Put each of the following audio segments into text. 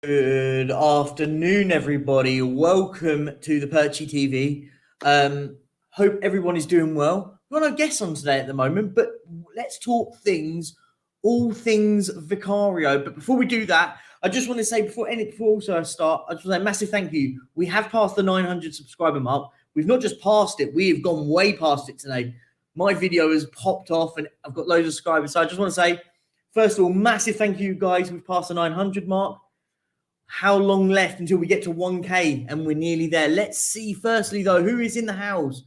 Good afternoon, everybody. Welcome to the Perchy TV. Hope everyone is doing well. We've got no guests on today at the moment, but let's talk all things Vicario. But before we do that, I just want to say before also I start, I just want to say a massive thank you. We have passed the 900 subscriber mark. We've not just passed it; we have gone way past it today. My video has popped off, and I've got loads of subscribers. So I just want to say, first of all, massive thank you, guys. We've passed the 900 mark. How long left until we get to 1K? And we're nearly there. Let's see, firstly, though, who is in the house.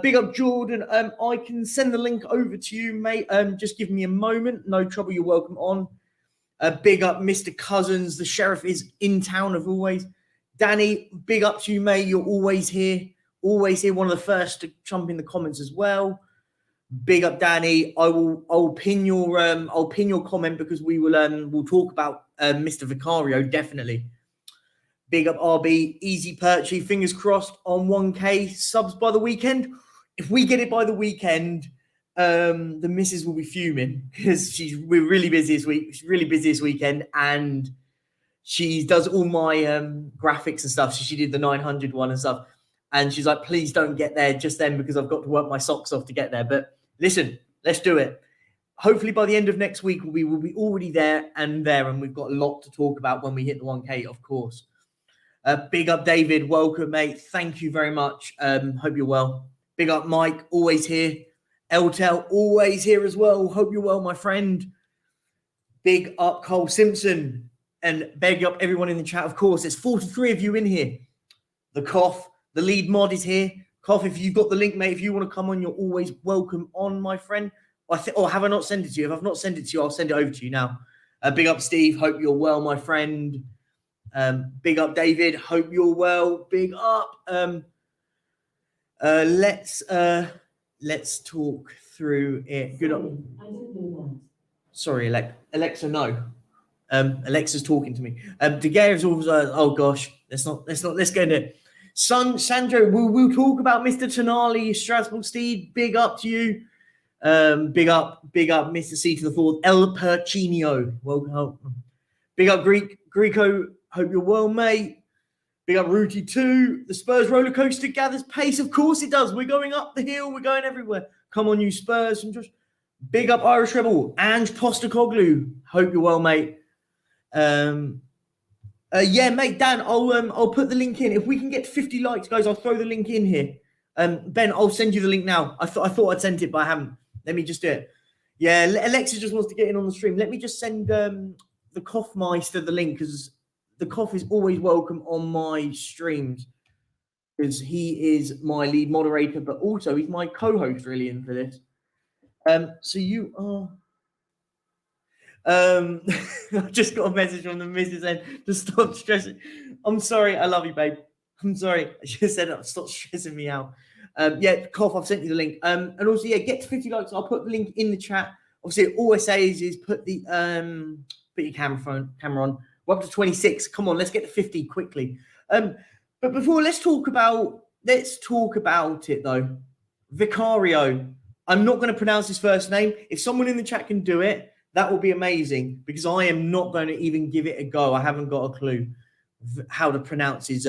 Big up, Jordan. I can send the link over to you, mate. Just give me a moment. No trouble. You're welcome on. Big up, Mr. Cousins. The sheriff is in town, as always. Danny, big up to you, mate. You're always here. Always here. One of the first to jump in the comments as well. Big up, Danny. I'll pin your comment because we'll talk about Mr. Vicario, definitely. Big up, RB. Easy Perchy. Fingers crossed on 1K subs by the weekend. If we get it by the weekend, the missus will be fuming because we're really busy this week. She's really busy this weekend, and she does all my graphics and stuff. So she did the 900 one and stuff, and she's like, "Please don't get there just then because I've got to work my socks off to get there." But listen, let's do it. Hopefully by the end of next week, we will be already there, and we've got a lot to talk about when we hit the 1K, of course. Big up, David. Welcome, mate. Thank you very much. Hope you're well. Big up, Mike. Always here. Eltel, always here as well. Hope you're well, my friend. Big up, Cole Simpson. And big up everyone in the chat, of course. There's 43 of you in here. The Cough, the lead mod is here. Cough, if you've got the link, mate, if you want to come on, you're always welcome on, my friend. Or have I not sent it to you? If I've not sent it to you, I'll send it over to you now. Big up, Steve. Hope you're well, my friend. Big up, David. Hope you're well. Big up. Let's talk through it. Good up. Sorry, Alexa. No. Alexa's talking to me. De Gea is also. Oh gosh. Let's go into it. Sandro, we'll talk about Mr. Tonali, Strasbourg Steed. Big up to you. Big up, Mr. C to the fourth. El Perchinio. Welcome. Big up, Greco. Hope you're well, mate. Big up, Ruti 2. The Spurs roller coaster gathers pace. Of course it does. We're going up the hill. We're going everywhere. Come on, you Spurs. Big up, Irish Rebel. Ange Postecoglou. Hope you're well, mate. Yeah, mate, Dan, I'll put the link in. If we can get 50 likes, guys, I'll throw the link in here. Ben, I'll send you the link now. I thought I'd sent it, but I haven't. Let me just do it. Yeah, Alexa just wants to get in on the stream. Let me just send the Coughmeister the link because the Cough is always welcome on my streams because he is my lead moderator, but also he's my co-host really in for this. So you are... I just got a message from the missus saying to stop stressing. I'm sorry, I love you, babe. I'm sorry. I just said stop stressing me out. Yeah, Cough, I've sent you the link. And also, yeah, get to 50 likes. I'll put the link in the chat. Obviously, all I say is put your camera on. We're up to 26. Come on, let's get to 50 quickly. But before, let's talk about it though. Vicario. I'm not going to pronounce his first name. If someone in the chat can do it, that will be amazing because I am not going to even give it a go. I haven't got a clue how to pronounce his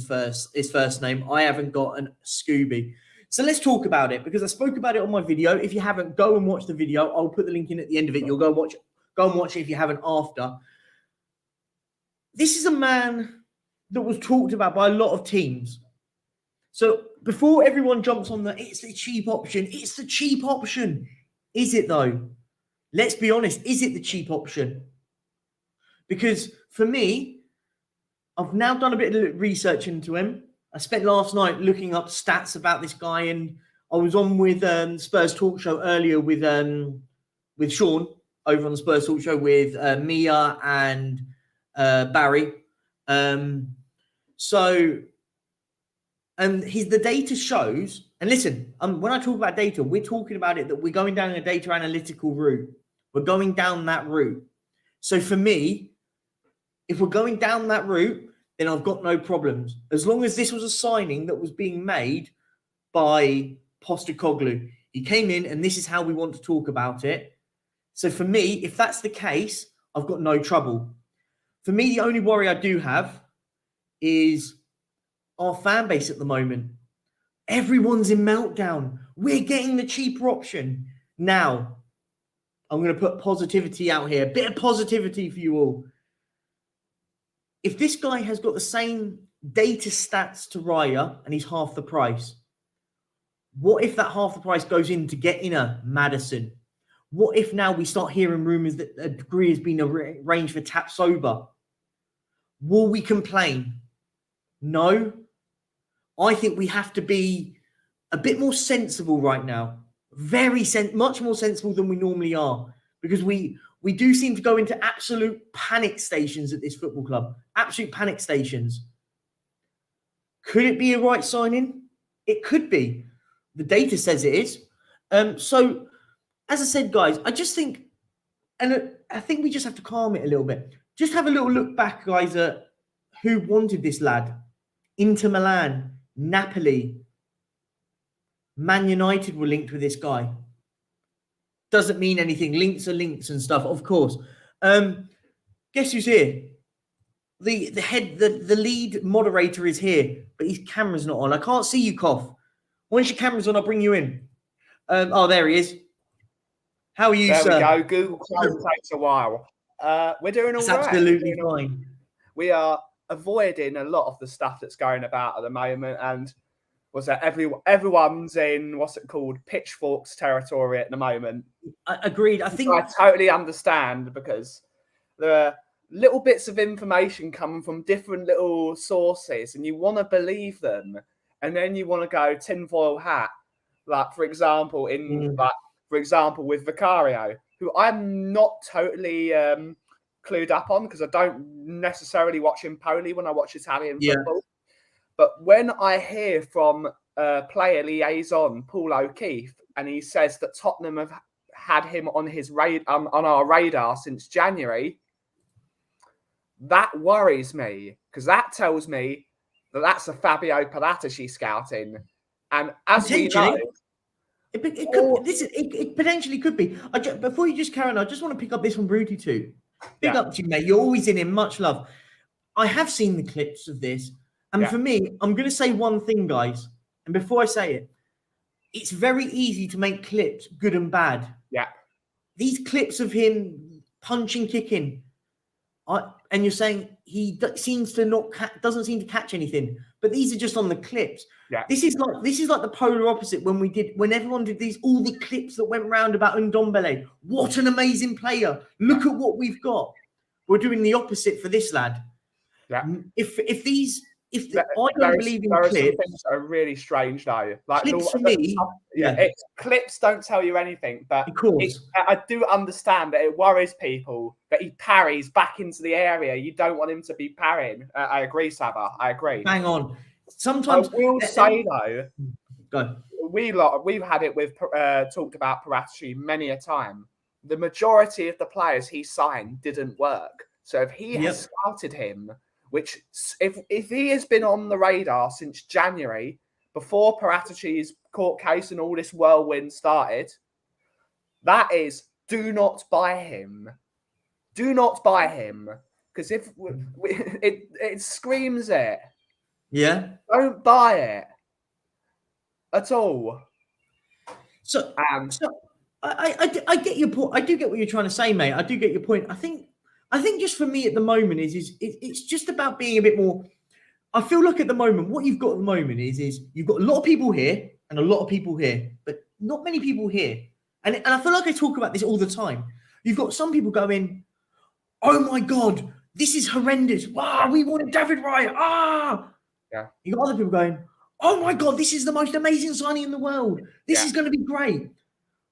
first name. I haven't got a Scooby. So let's talk about it because I spoke about it on my video. If you haven't, go and watch the video. I'll put the link in at the end of it. You'll go and watch it if you haven't after. This is a man that was talked about by a lot of teams. So before everyone jumps on it's the cheap option. It's the cheap option. Is it though? Let's be honest. Is it the cheap option? Because for me, I've now done a bit of research into him. I spent last night looking up stats about this guy, and I was on with Spurs Talk Show earlier with Sean over on the Spurs Talk Show with Mia and Barry. The data shows, and listen, when I talk about data, we're talking about it that we're going down a data analytical route. We're going down that route. So for me, if we're going down that route, then I've got no problems. As long as this was a signing that was being made by Postecoglou. He came in and this is how we want to talk about it. So for me, if that's the case, I've got no trouble. For me, the only worry I do have is our fan base at the moment. Everyone's in meltdown. We're getting the cheaper option. Now, I'm going to put positivity out here. A bit of positivity for you all. If this guy has got the same data stats to Raya and he's half the price, what if that half the price goes into getting a Maddison? What if now we start hearing rumours that a degree has been arranged for Tapsoba? Will we complain? No. I think we have to be a bit more sensible right now. Much more sensible than we normally are, because we do seem to go into absolute panic stations at this football club. Absolute panic stations. Could it be a right signing? It could be. The data says it is. So, as I said, guys, I just think, and I think we just have to calm it a little bit. Just have a little look back, guys, at who wanted this lad. Inter Milan, Napoli, Man United were linked with this guy. Doesn't mean anything. Links are links and stuff, of course. Guess who's here? The lead moderator is here, but his camera's not on. I can't see you, Cough. Once your camera's on, I'll bring you in. Oh, there he is. How are you, sir? There we go. Google Chrome takes a while. We're doing all right. Absolutely fine. We are avoiding a lot of the stuff that's going about at the moment, and everyone's in what's it called, pitchforks territory at the moment. Agreed. I think I totally understand, because there are little bits of information coming from different little sources, and you want to believe them, and then you want to go tinfoil hat. Like for example, with Vicario, who I'm not totally clued up on, because I don't necessarily watch Empoli when I watch Italian football. But when I hear from player liaison Paul O'Keefe, and he says that Tottenham have had him on our radar since January, that worries me, because that tells me that that's a Fabio Paratici scouting. And as we know, it potentially could be. Before you just carry on, I just want to pick up this from Bruty too. Big up to you, mate. You're always in him. Much love. I have seen the clips of this. And for me, I'm going to say one thing, guys. And before I say it, it's very easy to make clips good and bad. Yeah. These clips of him punching, kicking, and you're saying he doesn't seem to catch anything. But these are just on the clips. Yeah. This is like the polar opposite when everyone did all the clips that went round about Ndombele. What an amazing player! Look at what we've got. We're doing the opposite for this lad. Yeah. I don't believe in clips. Some things that are really strange though. Like clips for me, clips don't tell you anything. But of course, I do understand that it worries people that he parries back into the area. You don't want him to be parrying. I agree, Saba. I agree. Hang on. Sometimes I will say though, go. We've had it with talked about Perchy many a time. The majority of the players he signed didn't work. So if he has scouted him, which if he has been on the radar since January, before Paratici's court case and all this whirlwind started, that is, do not buy him. Do not buy him. Because it screams it. Yeah. Don't buy it at all. So I get your point. I do get what you're trying to say, mate. I do get your point. I think just for me at the moment is it's just about being a bit more. I feel like at the moment, what you've got at the moment is you've got a lot of people here and a lot of people here, but not many people here. And I feel like I talk about this all the time. You've got some people going, "Oh my God, this is horrendous. Wow, we wanted David Raya. Yeah. You got other people going, "Oh my God, this is the most amazing signing in the world. This is going to be great."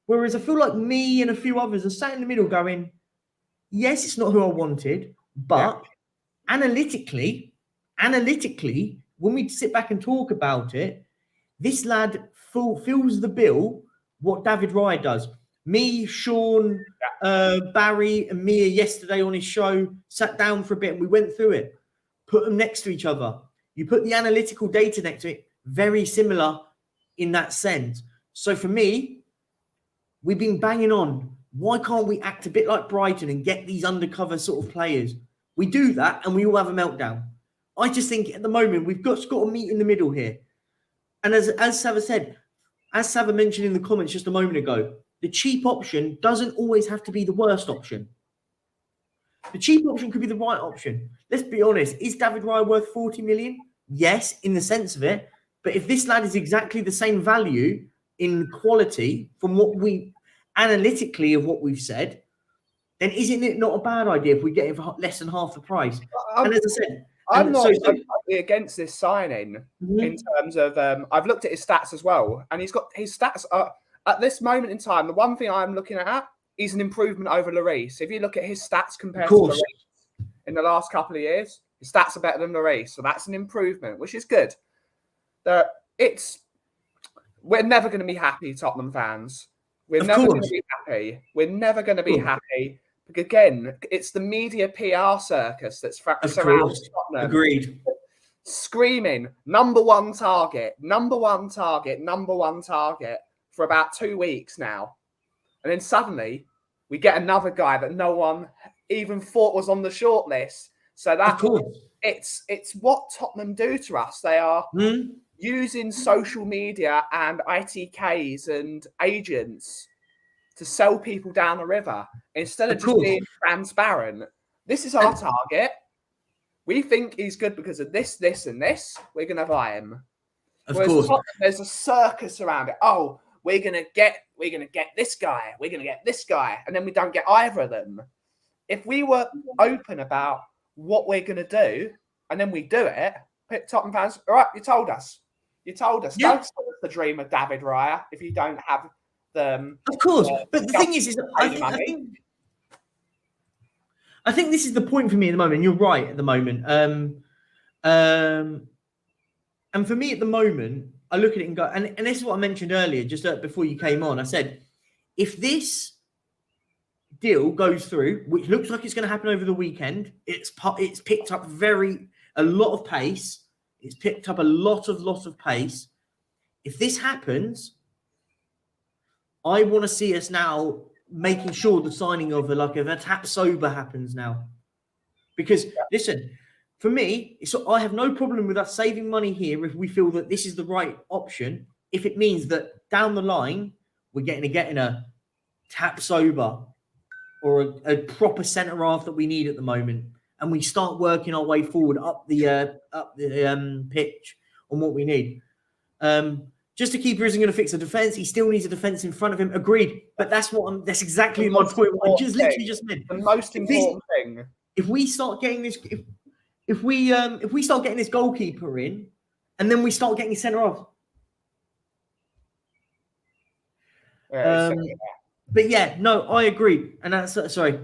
Whereas I feel like me and a few others are sat in the middle going, yes, it's not who I wanted, but analytically, when we sit back and talk about it, this lad fills the bill what David Raya does. Me, Sean, Barry and Mia yesterday on his show sat down for a bit and we went through it, put them next to each other. You put the analytical data next to it, very similar in that sense. So for me, we've been banging on. Why can't we act a bit like Brighton and get these undercover sort of players? We do that and we all have a meltdown. I just think at the moment we've got to meet in the middle here. And as Sava said, as Sava mentioned in the comments just a moment ago, the cheap option doesn't always have to be the worst option. The cheap option could be the right option. Let's be honest. Is David Raya worth 40 million? Yes, in the sense of it. But if this lad is exactly the same value in quality from what we analytically of what we've said, then isn't it not a bad idea if we get him for less than half the price? And as I said, I'm not against this signing in terms of I've looked at his stats as well, and his stats are at this moment in time. The one thing I'm looking at is an improvement over Lloris. If you look at his stats compared to Lloris in the last couple of years, his stats are better than Lloris, so that's an improvement, which is good. We're never going to be happy, Tottenham fans. We're never going to be happy. We're never going to be happy. Again, it's the media PR circus that's surrounding Tottenham. Agreed. Screaming, number one target, number one target, number one target for about 2 weeks now. And then suddenly we get another guy that no one even thought was on the shortlist. So it's what Tottenham do to us. They are using social media and ITKs and agents to sell people down the river instead of just being transparent. This is our target. We think he's good because of this, this, and this. We're going to buy him. Whereas there's a circus around it. Oh, we're going to get this guy. We're going to get this guy, and then we don't get either of them. If we were open about what we're going to do, and then we do it, Tottenham fans, all right, you told us. You told us. Yeah. Don't sell us the dream of David Raya if you don't have the. Of course, but the thing is I think this is the point for me at the moment. You're right at the moment. And for me at the moment, I look at it and go, and this is what I mentioned earlier, just before you came on. I said, if this deal goes through, which looks like it's going to happen over the weekend, it's picked up a lot of pace. It's picked up a lot of pace. If this happens, I want to see us now making sure the signing of a tap sober happens now. Because listen, for me, I have no problem with us saving money here if we feel that this is the right option. If it means that down the line we're getting a tap sober or a proper centre half that we need at the moment, and we start working our way forward up the pitch on what we need. Just a keeper isn't going to fix the defence. He still needs a defence in front of him. Agreed. But that's exactly my point. I just literally just meant the most important thing. If we start getting this, if we start getting this goalkeeper in, and then we start getting his centre off. But yeah, no, I agree. And that's sorry.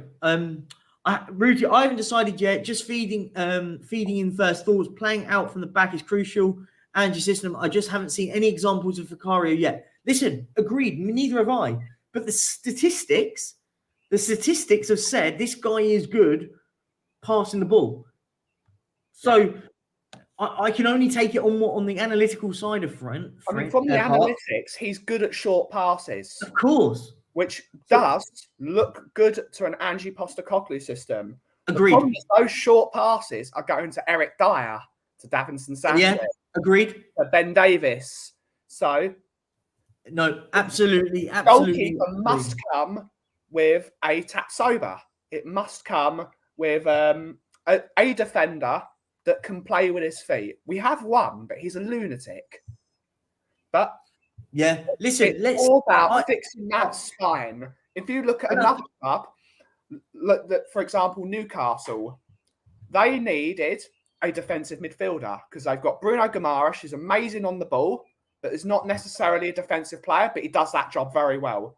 Rudy, I haven't decided yet. Just feeding in first thoughts. Playing out from the back is crucial. And your system, I just haven't seen any examples of Vicario yet. Listen, agreed, neither have I. But the statistics have said this guy is good passing the ball. So I can only take it on the analytical side of front. From the analytics, he's good at short passes. Of course. Which does look good to an Ange Postecoglou system. Agreed. The problem is those short passes are going to Eric Dyer, to Davinson Sanchez. Yeah. Agreed. Ben Davis. So, no, absolutely. Goalkeeper must come with a tap sober. It must come with a defender that can play with his feet. We have one, but he's a lunatic. But yeah, listen, it's all about fixing that spine. If you look at another club, for example, Newcastle, they needed a defensive midfielder because they've got Bruno Guimaraes, who's amazing on the ball, but is not necessarily a defensive player, but he does that job very well.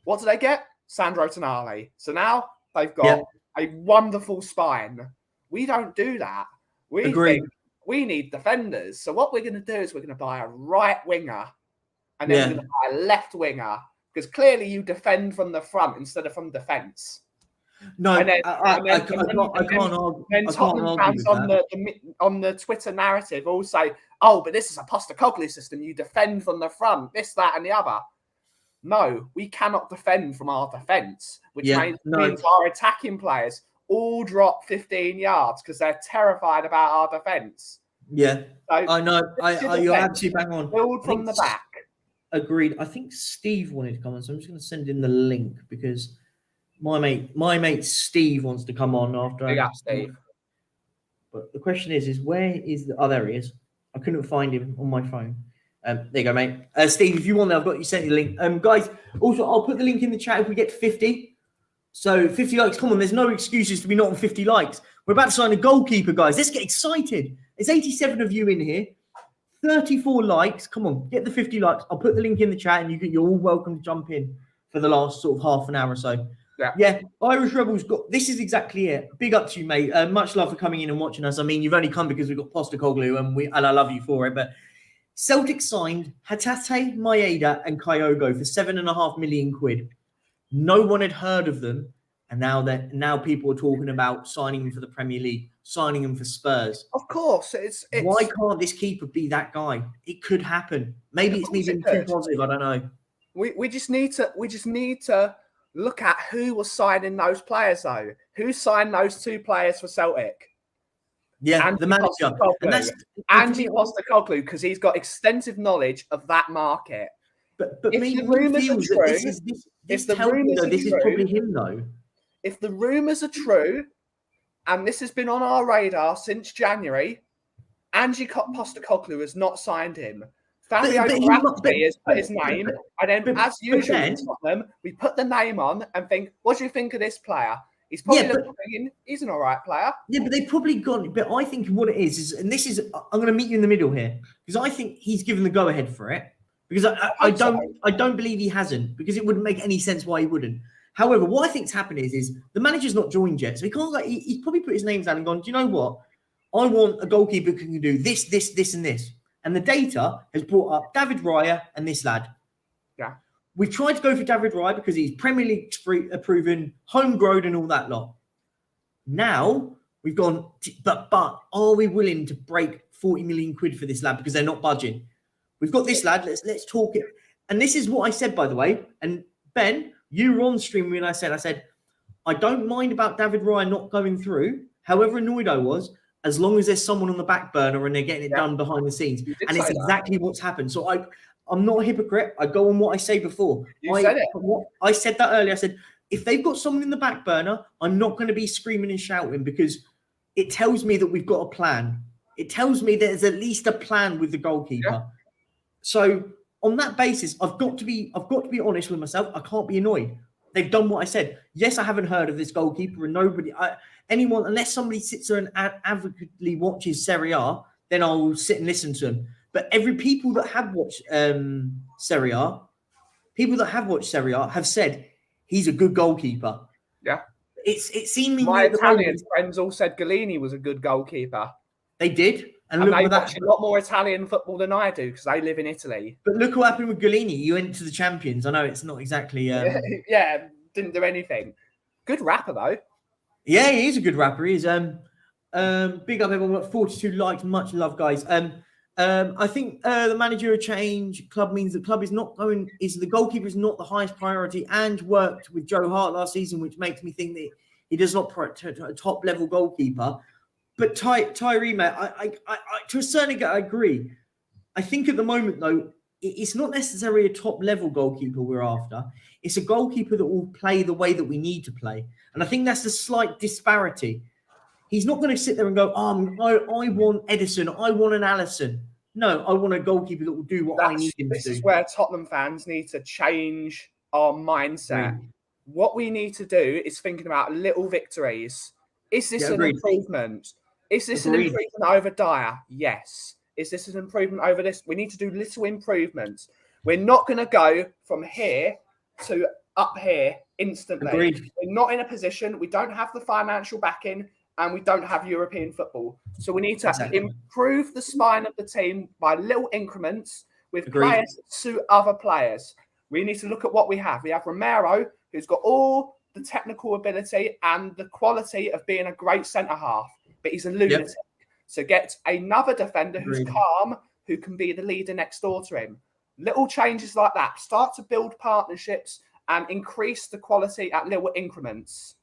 What do they get? Sandro Tonali. So now they've got a wonderful spine. We don't do that. We think we need defenders. So what we're going to do is we're going to buy a right winger and then we're going to buy a left winger because clearly you defend from the front instead of from defence. No, I can't argue. Then Tottenham fans on the Twitter narrative all say, "Oh, but this is a Postecoglou system. You defend from the front, this, that, and the other." No, we cannot defend from our defence, which means our attacking players all drop 15 yards because they're terrified about our defence. Yeah, So I know. You're defence, absolutely bang on. build from the back. Agreed. I think Steve wanted to come on, so I'm just going to send in the link because my mate Steve wants to come on after. Big up, Steve. But the question is where is the? Oh, there he is. I couldn't find him on my phone. There you go, mate. Steve, if you want, I've got you sent you the link. Guys, also I'll put the link in the chat if we get to 50. So 50 likes. Come on, there's no excuses to be not on 50 likes. We're about to sign a goalkeeper, guys. Let's get excited. There's 87 of you in here. 34 likes. Come on, get the 50 likes. I'll put the link in the chat, and you're all welcome to jump in for the last sort of half an hour or so. Yeah. Irish Rebels got. This is exactly it. Big up to you, mate. Much love for coming in and watching us. I mean, you've only come because we've got Postecoglou, and I love you for it. But Celtic signed Hatate, Maeda, and Kyogo for £7.5 million. No one had heard of them, and now people are talking about signing them for the Premier League, signing them for Spurs. Of course, it's why can't this keeper be that guy? It could happen. Maybe it's me being too positive. I don't know. We just need to look at who was signing those players, though. Who signed those two players for Celtic? Yeah, Andy the manager. And that's Andy Postecoglou, because he's got extensive knowledge of that market. But if the rumours are true, this is probably him, though. If the rumours are true, and this has been on our radar since January, Andy Postecoglou has not signed him. Fabio Graffi has put his name, and then, as usual in Tottenham, we put the name on and think, what do you think of this player? He's probably thinking, he's an all right player. Yeah, but they've probably gone. But I think what it is, and this is, I'm going to meet you in the middle here, because I think he's given the go-ahead for it. Because I don't believe he hasn't, because it wouldn't make any sense why he wouldn't. However, what I think's happened is the manager's not joined yet, so he can't. He's probably put his names down and gone, do you know what? I want a goalkeeper who can do this, this, this, and this. And the data has brought up David Raya and this lad. Yeah. We tried to go for David Raya because he's Premier League proven, homegrown, and all that lot. Now we've gone, but are we willing to break 40 million quid for this lad because they're not budging? We've got this lad. Let's talk it. And this is what I said, by the way. And Ben, you were on stream when I said, I don't mind about David Raya not going through. However annoyed I was, as long as there's someone on the back burner and they're getting it done behind the scenes. And it's exactly what's happened. So I'm not a hypocrite. I go on what I say before. I said that earlier. I said, if they've got someone in the back burner, I'm not going to be screaming and shouting, because it tells me that we've got a plan. It tells me there's at least a plan with the goalkeeper. Yeah. So on that basis, I've got to be honest with myself. I can't be annoyed. They've done what I said. Yes, I haven't heard of this goalkeeper, and anyone, unless somebody sits there and advocately watches Serie A, then I'll sit and listen to them. But people that have watched Serie A have said he's a good goalkeeper. Yeah, it's seemingly my Italian friends all said Galini was a good goalkeeper. They did, and they watch a lot more Italian football than I do because they live in Italy. But look what happened with Galini. You went to the champions. I know it's not exactly. Yeah, didn't do anything. Good rapper though. Yeah, he is a good rapper. He's big up everyone. 42 likes. Much love, guys. I think the managerial change club means the club is the goalkeeper is not the highest priority, and worked with Joe Hart last season, which makes me think that he does not prioritize a top level goalkeeper. But Tyree, mate, I to a certain extent I agree. I think at the moment though, it's not necessarily a top level goalkeeper we're after. It's a goalkeeper that will play the way that we need to play, and I think that's a slight disparity. He's not going to sit there and go, I want Edison, I want an Allison. No, I want a goalkeeper that will do what I need him to do. This is where Tottenham fans need to change our mindset. What we need to do is thinking about little victories. Is this an improvement? Is this an improvement over Dyer? Yes. Is this an improvement over this? We need to do little improvements. We're not going to go from here to up here instantly. Agreed. We're not in a position. We don't have the financial backing. And we don't have European football. So we need to improve the spine of the team by little increments with players that suit other players. We need to look at what we have. We have Romero, who's got all the technical ability and the quality of being a great centre-half, but he's a lunatic. Yep. So get another defender who's calm, who can be the leader next door to him. Little changes like that. Start to build partnerships and increase the quality at little increments.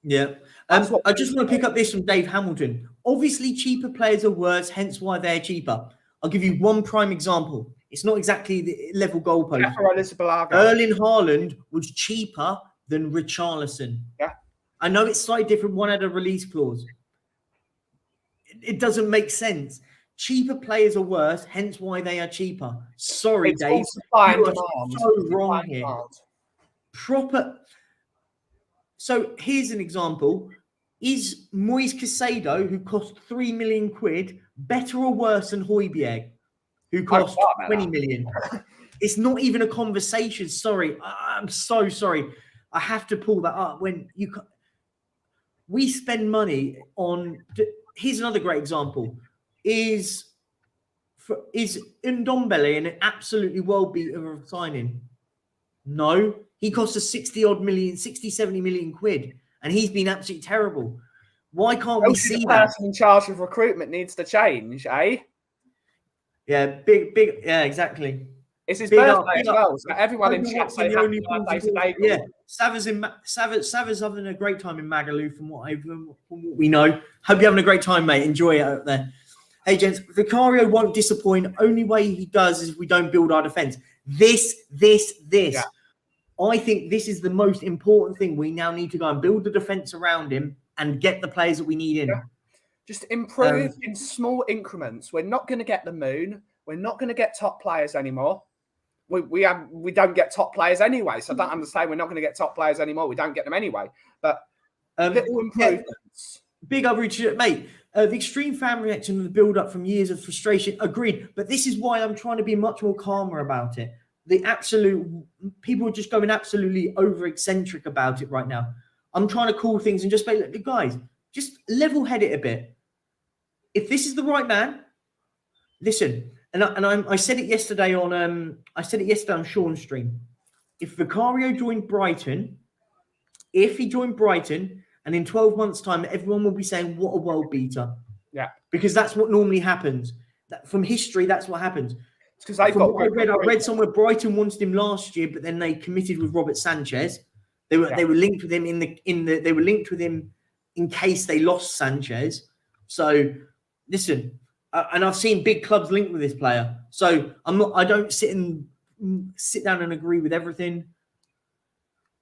Yeah. That's what I just want to pick up this from Dave Hamilton. Obviously, cheaper players are worse, hence why they're cheaper. I'll give you one prime example. It's not exactly the level goalpost. Erling Haaland was cheaper than Richarlison. Yeah. I know it's slightly different. One had a release clause. It doesn't make sense. Cheaper players are worse, hence why they are cheaper. Sorry, it's Dave. Supply and You are demand. so wrong here. Proper. So here's an example. Is Moise Caicedo, who cost 3 million quid, better or worse than Højbjerg, who cost 20 million? It's not even a conversation. Sorry. I'm so sorry. I have to pull that up. We spend money on. Here's another great example. Is Ndombele an absolutely world beater of signing? No. He cost us 60, 70 million quid. And he's been absolutely terrible. Why can't we see the that? person in charge of recruitment needs to change, eh? Yeah, big. Yeah, exactly. It's his birthday as well. So everyone in chat say happy birthday to David. Yeah, Sava's having a great time in Magaluf from what we know. Hope you're having a great time, mate. Enjoy it out there. Hey, gents, Vicario won't disappoint. Only way he does is if we don't build our defence. This. Yeah. I think this is the most important thing. We now need to go and build the defence around him and get the players that we need in. Yeah. Just improve in small increments. We're not going to get the moon. We're not going to get top players anymore. We don't get top players anyway. So I don't understand. We're not going to get top players anymore. We don't get them anyway. But little improvements. Yeah. Big up, Richard, mate. The extreme fan reaction and the build-up from years of frustration. Agreed. But this is why I'm trying to be much more calmer about it. People are just going absolutely over eccentric about it right now. I'm trying to cool things and just say, look, guys, just level head it a bit. If this is the right man, listen. I said it yesterday on Sean's stream. If Vicario joined Brighton, and in 12 months' time, everyone will be saying, what a world beater. Yeah. Because that's what normally happens. From history, that's what happens. Because I read somewhere Brighton wanted him last year, but then they committed with Robert Sanchez. They were linked with him they were linked with him in case they lost Sanchez. So listen, and I've seen big clubs linked with this player. So I don't sit down and agree with everything.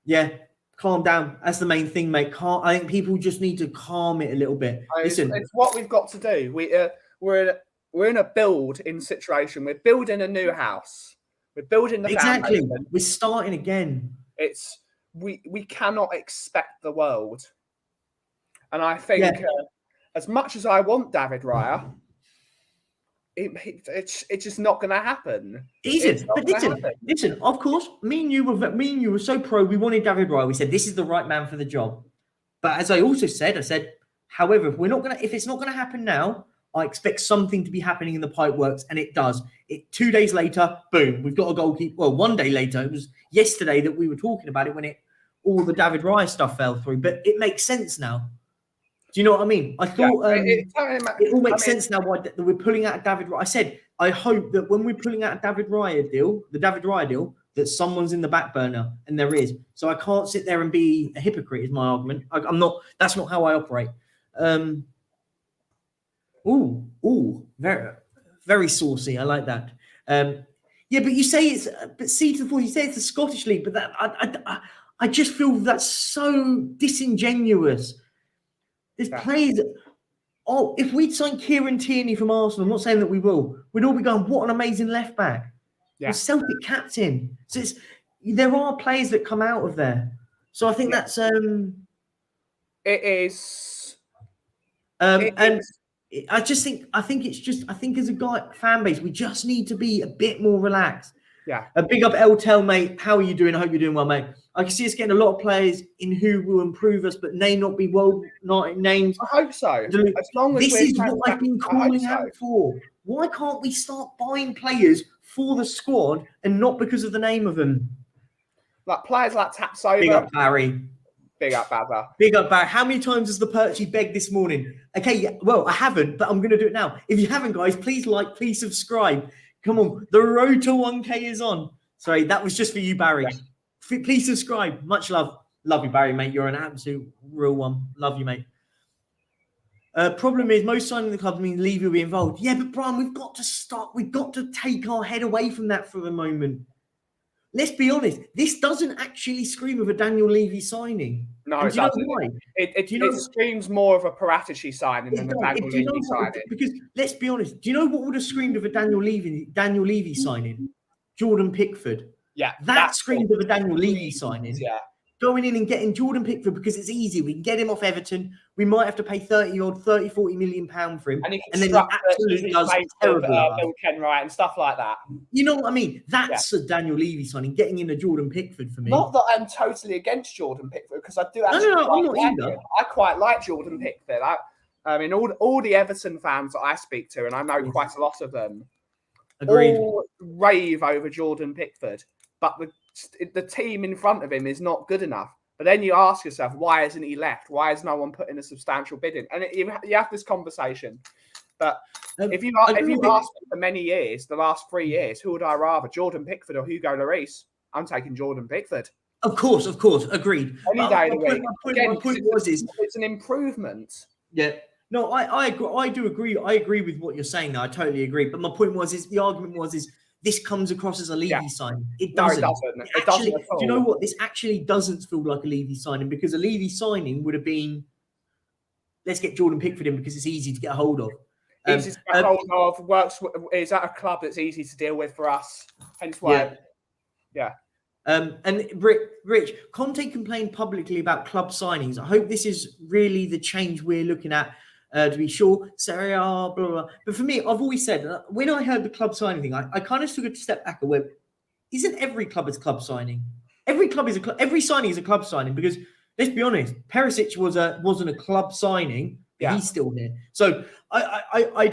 Yeah, calm down. That's the main thing, mate. I think people just need to calm it a little bit. Listen, it's what we've got to do. We're in a build-in situation. We're building a new house. We're building the foundation. We're starting again. We cannot expect the world. And I think as much as I want David Raya, it's just not going to happen. Listen. Of course, me and you were so pro. We wanted David Raya. We said this is the right man for the job. But as I also said, however, if it's not going to happen now, I expect something to be happening in the pipe works, and it does. 2 days later, boom, we've got a goalkeeper. Well, 1 day later, it was yesterday that we were talking about it when all the David Raya stuff fell through. But it makes sense now. Do you know what I mean? I thought it all makes sense now why we're pulling out David Raya. I said, I hope that when we're pulling out the David Raya deal, that someone's in the back burner, and there is. So I can't sit there and be a hypocrite, is my argument. I'm not. That's not how I operate. Very, very saucy. I like that. Yeah, but you say it's. But see to the fourth, you say it's the Scottish League, but that I just feel that's so disingenuous. There's players. If we'd signed Kieran Tierney from Arsenal, I'm not saying that we will. We'd all be going, "What an amazing left back!" Yeah. Celtic captain. So there are players that come out of there. So I think that's it is. I think as a fan base, we just need to be a bit more relaxed. Yeah. A big up Eltel, mate. How are you doing? I hope you're doing well, mate. I can see us getting a lot of players in who will improve us, but may not be world names. I hope so. As long as this is what I've been calling out for. Why can't we start buying players for the squad and not because of the name of them? Like players like Tapsoba. Big up Barry. Big up Bazza. Big up Barry. How many times has the Perchy begged this morning? Okay, yeah, well, I haven't, but I'm going to do it now. If you haven't, guys, please like, please subscribe. Come on, the road to 1K is on. Sorry, that was just for you, Barry. Yeah. Please subscribe. Much love. Love you, Barry, mate. You're an absolute real one. Love you, mate. Problem is, most signing the club means Levy will be involved. Yeah, but Brian, we've got to start. We've got to take our head away from that for a moment. Let's be honest. This doesn't actually scream of a Daniel Levy signing. No, and it do you doesn't. know why? It screams more of a Perchy signing than a Daniel Do you know Levy what? signing. Because let's be honest. Do you know what would have screamed of a Daniel Levy signing? Jordan Pickford. Yeah, That screamed of a Daniel Levy signing. Yeah. Going in and getting Jordan Pickford because it's easy. We can get him off Everton. We might have to pay 40 million pounds for him. And then he absolutely does terrible. Bill Kenwright and stuff like that. You know what I mean? That's a Daniel Levy signing, getting in a Jordan Pickford for me. Not that I'm totally against Jordan Pickford, because I do actually I'm not either. I quite like Jordan Pickford. I mean, all the Everton fans that I speak to, and I know quite a lot of them, all rave over Jordan Pickford. But the team in front of him is not good enough. But then you ask yourself, why isn't he left? Why is no one putting a substantial bid in? And you have this conversation. But if you ask me for many years, the last 3 years, who would I rather, Jordan Pickford or Hugo Lloris? I'm taking Jordan Pickford. Of course, agreed. Any day of the week. My point was it's an improvement. Yeah. No, I do agree. I agree with what you're saying now. I totally agree. But my point was the argument was this comes across as a Levy sign. It doesn't. No, it doesn't. Do you know what? This actually doesn't feel like a Levy signing, because a Levy signing would have been, let's get Jordan Pickford in because it's easy to get a hold of. Easy to get hold of, works. Is that a club that's easy to deal with for us? Hence why. Yeah. And Rich, Conte complained publicly about club signings. I hope this is really the change we're looking at. To be sure, Serie A, blah, blah, blah. But for me, I've always said, when I heard the club signing thing, I kind of took a step back and went, isn't every club a club signing? Every signing is a club signing, because let's be honest, Perisic wasn't a club signing. Yeah. He's still there. So I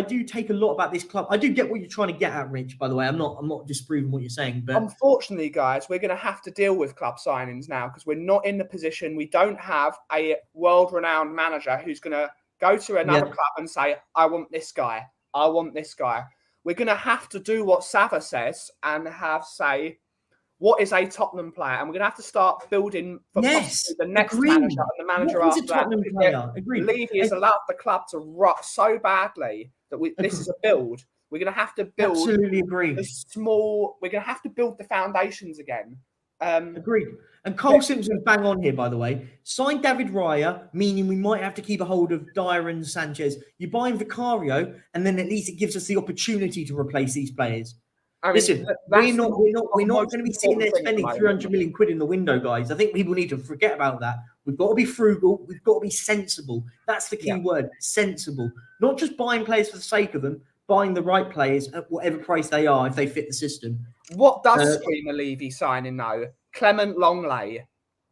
do take a lot about this club. I do get what you're trying to get at, Rich, by the way. I'm not disproving what you're saying. But unfortunately, guys, we're going to have to deal with club signings now, because we're not in the position. We don't have a world-renowned manager who's going to go to another club and say, I want this guy. I want this guy. We're going to have to do what Sava says and say, what is a Tottenham player? And we're going to have to start building for the next manager and the manager after that. Levy has allowed the club to rot so badly that this is a build. We're going to have to build. Absolutely agree. We're going to have to build the foundations again. Agreed. And Cole Simpson's bang on here, by the way. Sign David Raya, meaning we might have to keep a hold of Dyer and Sanchez. You buy in Vicario, and then at least it gives us the opportunity to replace these players. I mean, listen, we're not going to be sitting there spending 300 million quid in the window, guys. I think people need to forget about that. We've got to be frugal. We've got to be sensible. That's the key word, sensible. Not just buying players for the sake of them, buying the right players at whatever price they are if they fit the system. What does scream a Levy signing, though? Clement Longley.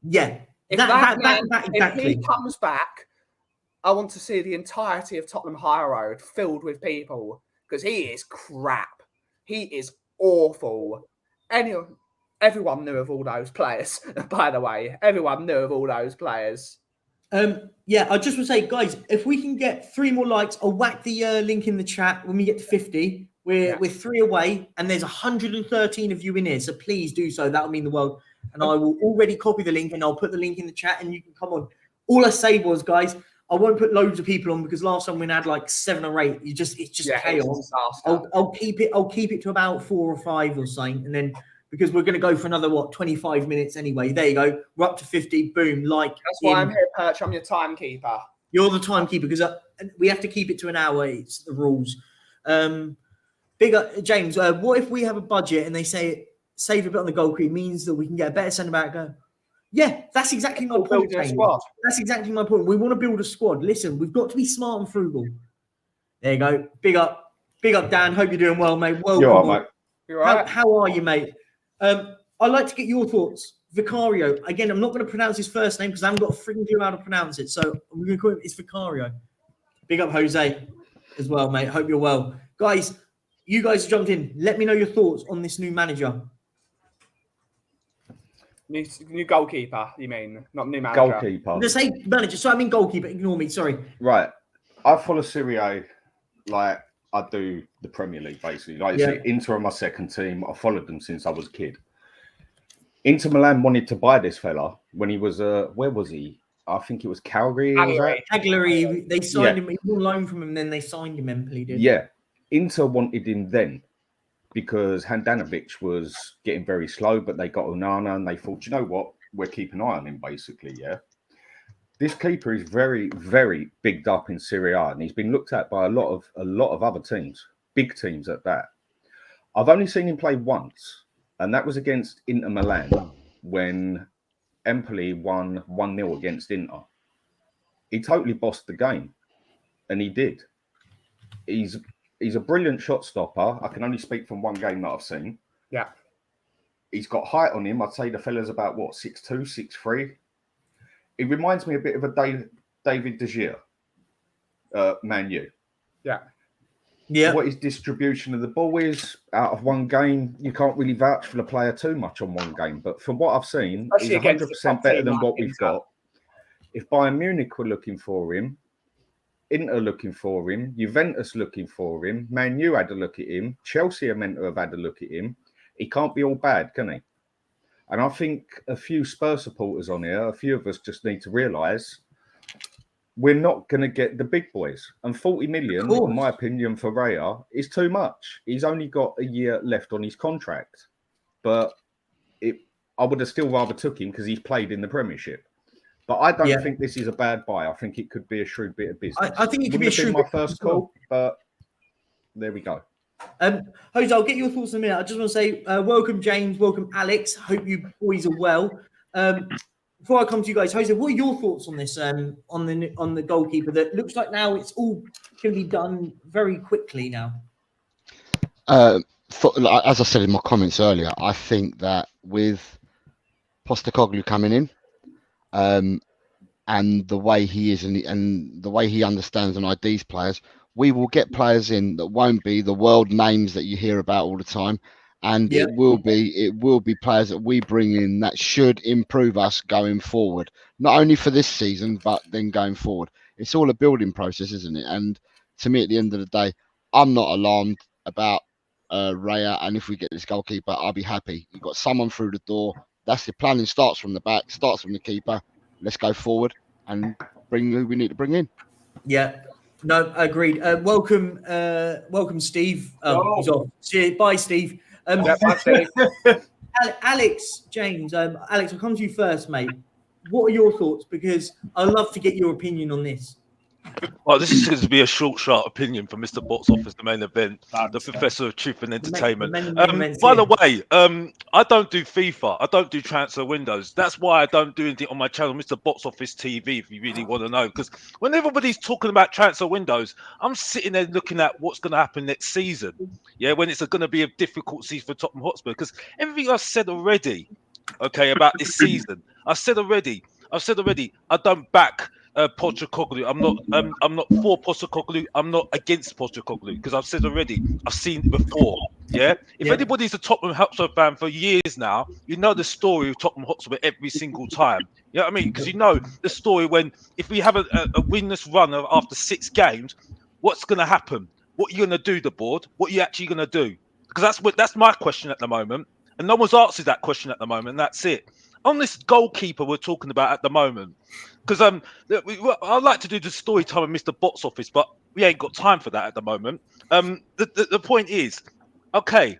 Yeah. If he comes back, I want to see the entirety of Tottenham High Road filled with people, because he is crap. He is awful. Everyone knew of all those players, by the way. Everyone knew of all those players. I just want to say, guys, if we can get 3 more likes, I'll whack the link in the chat when we get to 50. We're 3 away, and there's 113 of you in here, so please do so. That'll mean the world. And I will already copy the link, and I'll put the link in the chat, and you can come on. All I say was, guys, I won't put loads of people on, because last time we had like 7 or 8. It's just chaos. I'll keep it to about 4 or 5 or something, and then because we're going to go for another 25 minutes anyway. There you go. We're up to 50. Boom. That's why I'm here, Perch. I'm your timekeeper. You're the timekeeper, because we have to keep it to an hour. It's the rules. James, what if we have a budget and they say save a bit on the goal crew means that we can get a better centre back? Yeah, that's exactly my point. That's exactly my point. We want to build a squad. Listen, we've got to be smart and frugal. There you go. Big up, Dan. Hope you're doing well, mate. Welcome. You're all right, mate. You're all right. How are you, mate? I'd like to get your thoughts. Vicario. Again, I'm not going to pronounce his first name because I haven't got a freaking clue how to pronounce it. So I'm going to call him. It's Vicario. Big up, Jose, as well, mate. Hope you're well, guys. You guys jumped in. Let me know your thoughts on this new manager. New goalkeeper, you mean? Not new manager. Goalkeeper. Just say manager. So I mean goalkeeper. Ignore me. Sorry. Right. I follow Serie A like I do the Premier League, basically. Like you say, Inter are my second team. I followed them since I was a kid. Inter Milan wanted to buy this fella when he was where was he? I think it was Calgary. He was at. Cagliari, they signed him. He was on loan from him, then they signed him. Empoli did. Yeah, Inter wanted him then because Handanovic was getting very slow, but they got Onana and they thought, you know what, we're keeping an eye on him basically. Yeah, this keeper is very, very bigged up in Serie A, and he's been looked at by a lot of other teams, big teams at that. I've only seen him play once, and that was against Inter Milan when Empoli won 1-0 against Inter. He totally bossed the game, and he did. He's a brilliant shot stopper. I can only speak from one game that I've seen. Yeah. He's got height on him. I'd say the fella's about, 6'2", 6'3". He reminds me a bit of a David De Gea, Man U. Yeah. Yeah. What his distribution of the ball is out of one game, you can't really vouch for the player too much on one game. But from what I've seen, Especially he's 100% better than what we've got. If Bayern Munich were looking for him, Inter looking for him, Juventus looking for him, Man U had a look at him, Chelsea are meant to have had a look at him. He can't be all bad, can he? And I think a few Spurs supporters on here, a few of us just need to realise we're not going to get the big boys. And 40 million, in my opinion, for Raya is too much. He's only got a year left on his contract. But I would have still rather took him because he's played in the Premiership. But I don't think this is a bad buy. I think it could be a shrewd bit of business. I think it could be a shrewd my first call, but there we go. Jose, I'll get your thoughts in a minute. I just want to say welcome, James. Welcome, Alex. Hope you boys are well. Before I come to you guys, Jose, what are your thoughts on this? On the goalkeeper that looks like now it's all going to be done very quickly now. As I said in my comments earlier, I think that with Postecoglou coming in, and the way he is and the way he understands and IDs players, we will get players in that won't be the world names that you hear about all the time, and it will be players that we bring in that should improve us going forward, not only for this season but then going forward. It's all a building process, isn't it? And to me, at the end of the day, I'm not alarmed about Raya, and if we get this goalkeeper, I'll be happy. You've got someone through the door. That's the planning. Starts from the back, starts from the keeper. Let's go forward and bring who we need to bring in. Yeah, no, agreed. Welcome, Steve. He's off. Bye, Steve. Bye, Steve. Alex, James. Alex, I'll come to you first, mate. What are your thoughts? Because I'd love to get your opinion on this. Well, this is going to be a short, sharp opinion from Mr. Box Office, the main event, the Professor of Truth and Entertainment. By the way, I don't do FIFA. I don't do transfer windows. That's why I don't do anything on my channel, Mr. Box Office TV, if you really want to know. Because when everybody's talking about transfer windows, I'm sitting there looking at what's going to happen next season. Yeah, when it's going to be a difficult season for Tottenham Hotspur. Because everything I've said already, okay, about this season, I've said already, I don't back Postecoglou. I'm not for Postecoglou. I'm not against Postecoglou because I've said already. I've seen it before. Yeah. If anybody's a Tottenham Hotspur fan for years now, you know the story of Tottenham Hotspur every single time. You know what I mean? Because you know the story when if we have a winless run after 6 games, what's going to happen? What are you going to do, the board? What are you actually going to do? Because that's my question at the moment, and no one's answered that question at the moment. That's it. On this goalkeeper we're talking about at the moment, because I'd like to do the story time with Mr. Box Office, but we ain't got time for that at the moment. The point is, okay,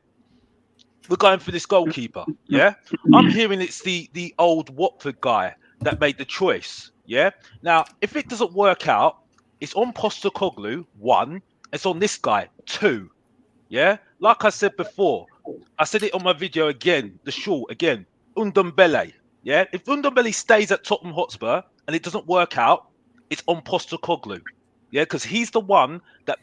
we're going for this goalkeeper, yeah? I'm hearing it's the old Watford guy that made the choice, yeah? Now, if it doesn't work out, it's on Postecoglou, 1, it's on this guy, 2, yeah? Like I said before, I said it on my video again, the short again, Ndombele, yeah. If Ndombele stays at Tottenham Hotspur and it doesn't work out, it's on Postecoglou, yeah, because he's the one that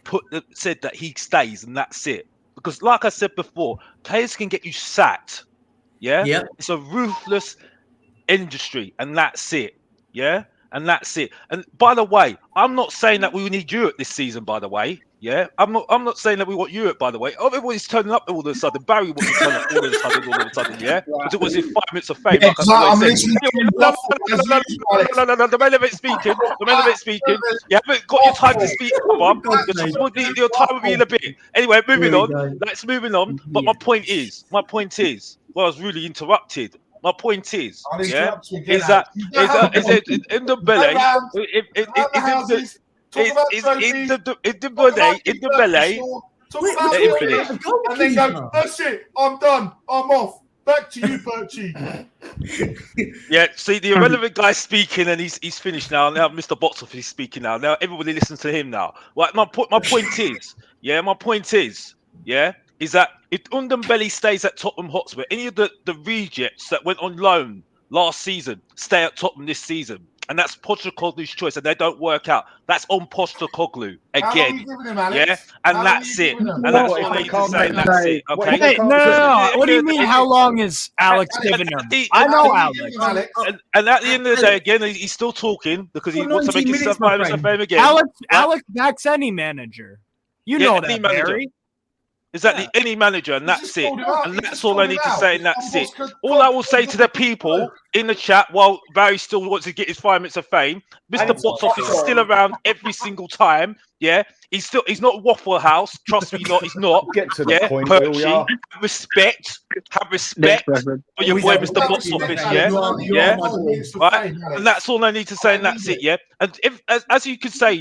said that he stays and that's it. Because, like I said before, players can get you sacked, yeah. It's a ruthless industry, and that's it, yeah, and that's it. And by the way, I'm not saying that we need Europe this season. By the way. Yeah, I'm not saying that we want Europe, by the way. Everybody's turning up all of a sudden. Barry wants to turn up all of a sudden, yeah? Because it was in 5 minutes of fame. Yeah, the main event speaking. You haven't got your time to speak, Bob. Your time will be in a bit. Anyway, moving on. Let's moving on. But my point is, well, I was really interrupted. My point is, I'll yeah, interrupt you again, is that Alex. is it in the belly? Around It the houses, talk about trophies, in talk the about belly, in the belly. talk Wait, about let him building, finish. and then go, that's it, I'm done, I'm off. Back to you, Perchy. Yeah, see the irrelevant guy speaking, and he's finished now. Now Mr. Box Office is speaking now. Now everybody listens to him now. Right, my point is, is that if Undembele stays at Tottenham Hotspur, any of the rejects that went on loan last season stay at Tottenham this season. And that's Postecoglou's choice, and they don't work out. That's on Postecoglou How long are again. you giving him, Alex? Yeah, and that's it. And that's all I need to say. And that's it. Okay. Hey, no. What do you mean? How long is Alex giving him? I know Alex. And at the end of the day, again, he's still talking because he wants to make himself famous and fame again. Alex backs any manager. You know that, Barry. Exactly, any manager, and that's it. And that's all I need to say, and that's it. All I will say to the people in the chat, while Barry still wants to get his 5 minutes of fame, Mr. Box Office is still around every single time. Yeah, he's not Waffle House. Trust me, he's not. Get to the point. Perchy, have respect for your boy, Mr. Box Office. Yeah, right. And that's all I need to say, and that's it. Yeah, and as you can say,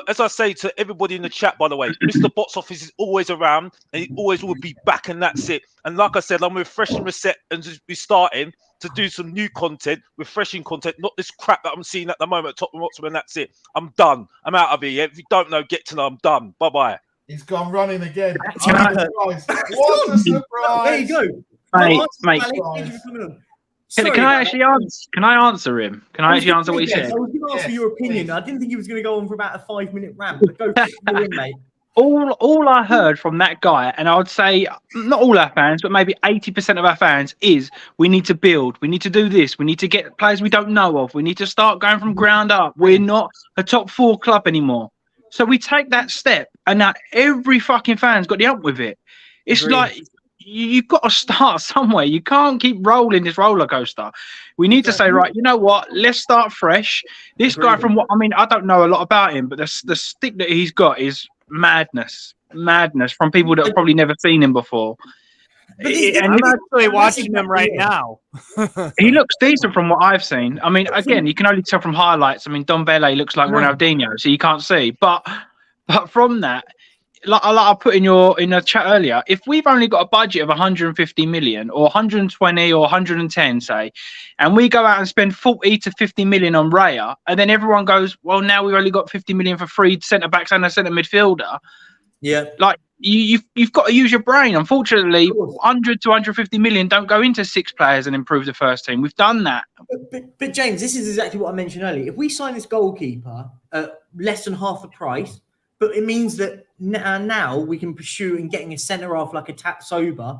as I say to everybody in the chat, by the way, Mr. Box Office is always around, and he always will be back, and that's it. And like I said, I'm refreshing reset and just be starting to do some new content, refreshing content, not this crap that I'm seeing at the moment at Tottenham Hotspur, and that's it. I'm done. I'm out of here. Yeah? If you don't know, get to know. I'm done. Bye-bye. He's gone running again. What a surprise. There you go. Mate. Can I actually answer? Can I answer him? Can I actually answer what he said? I was going to ask for your opinion. I didn't think he was going to go on for about a 5-minute rant. But go for it, mate. All I heard from that guy, and I would say not all our fans, but maybe 80% of our fans, is we need to build, we need to do this, we need to get players we don't know of, we need to start going from ground up. We're not a top 4 club anymore. So we take that step, and now every fucking fan's got the up with it. It's like you've got to start somewhere. You can't keep rolling this roller coaster. We need to say, right, you know what? Let's start fresh. This guy, from what I don't know a lot about him, but the stick that he's got is madness from people that have probably never seen him before. And I'm actually watching him right now. He looks decent from what I've seen. I mean, again, you can only tell from highlights. I mean, Dombele looks like Ronaldinho, so you can't see. But from that, like I put in the chat earlier, if we've only got a budget of 150 million or 120 or 110, say, and we go out and spend 40 to 50 million on Raya, and then everyone goes, well, now we've only got 50 million for 3 centre backs and a centre midfielder. Yeah, like you've got to use your brain. Unfortunately, 100 to 150 million don't go into 6 players and improve the first team. We've done that. But James, this is exactly what I mentioned earlier. If we sign this goalkeeper at less than half the price, but it means that now we can pursue and getting a centre half like a Tap Sober.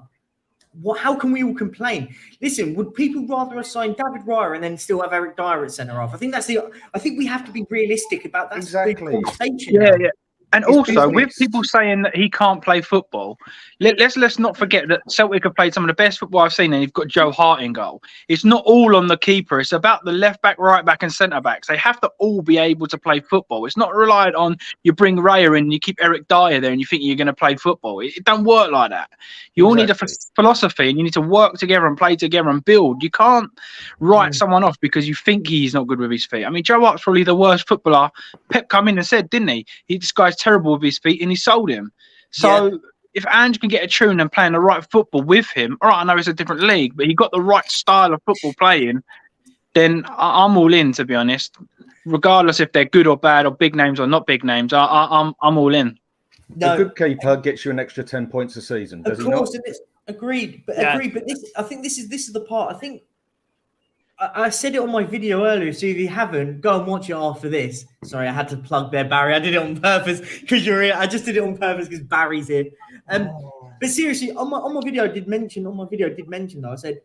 How can we all complain? Listen, would people rather assign David Raya and then still have Eric Dyer at centre half? I think we have to be realistic about that. Exactly. Yeah. And also, with people saying that he can't play football, let's not forget that Celtic have played some of the best football I've seen, and you've got Joe Hart in goal. It's not all on the keeper. It's about the left back, right back, and centre backs. They have to all be able to play football. It's not reliant on you bring Raya in and you keep Eric Dyer there and you think you're going to play football. It don't work like that. You all need a philosophy, and you need to work together and play together and build. You can't write someone off because you think he's not good with his feet. I mean, Joe Hart's probably the worst footballer. Pep come in and said, didn't he? This guy's terrible with his feet, and he sold him. So if Ange can get a tune and playing the right football with him, all right, I know it's a different league, but he got the right style of football playing, then I'm all in, to be honest. Regardless if they're good or bad or big names or not big names, I'm all in. A good keeper gets you an extra 10 points a season, does he not? Agreed. But I think this is the part. I think I said it on my video earlier, so if you haven't, go and watch it after this. Sorry, I had to plug there, Barry. I did it on purpose because you're here. I just did it on purpose because Barry's here. But seriously, on my video, I did mention though, I said,